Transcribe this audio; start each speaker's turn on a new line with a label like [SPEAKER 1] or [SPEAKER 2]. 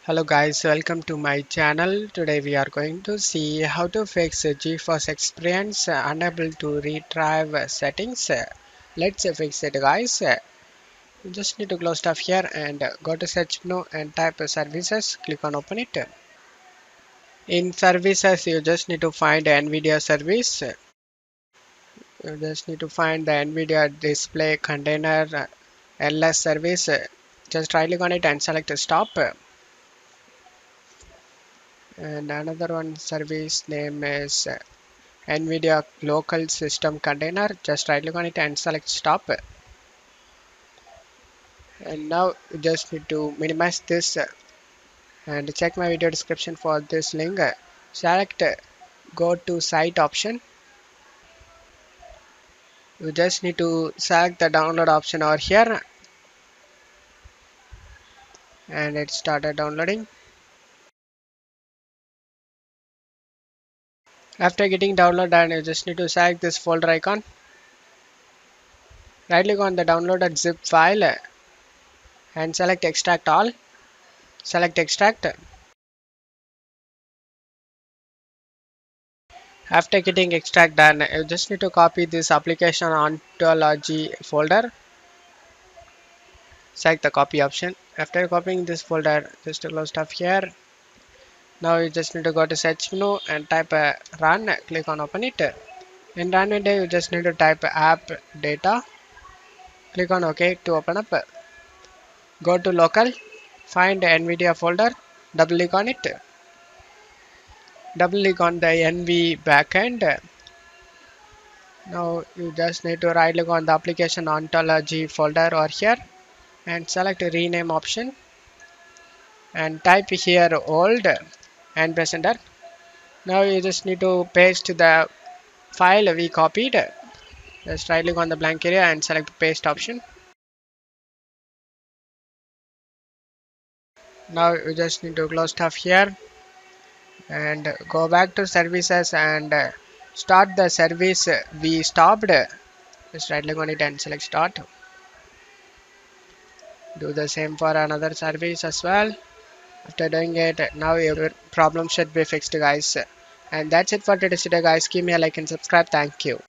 [SPEAKER 1] Hello guys, welcome to my channel. Today we are going to see how to fix GeForce Experience unable to retrieve settings. Let's fix it guys. You just need to close stuff here and go to search menu and type services. Click on open it. In services you just need to find NVIDIA service. You just need to find the NVIDIA display container LS service. Just right click on it and select stop. And another one service name is NVIDIA local system container. Just right click on it and select stop. And now you just need to minimize this and check my video description for this link. Select go to site option. You just need to select the download option over here and it started downloading. After getting downloaded, you just need to select this folder icon. Right click on the downloaded zip file and select extract all. Select extract. After getting extract done, you just need to copy this application ontology folder. Select the copy option. After copying this folder, just to close stuff here. Now you just need to go to search menu and type run. Click on open it. In run window, you just need to type app data. Click on OK to open up. Go to local. Find NVIDIA folder. Double click on it. Double click on the NV backend. Now you just need to right click on the application ontology folder over here and select rename option and type here old and press enter. Now you just need to paste the file we copied. Just right click on the blank area and select paste option. Now you just need to close stuff here and go back to services and start the service we stopped. Just right click on it and select start. Do the same for another service as well. After doing it, now your problem should be fixed guys. And that's it for today's video guys. Give me a like and subscribe. Thank you.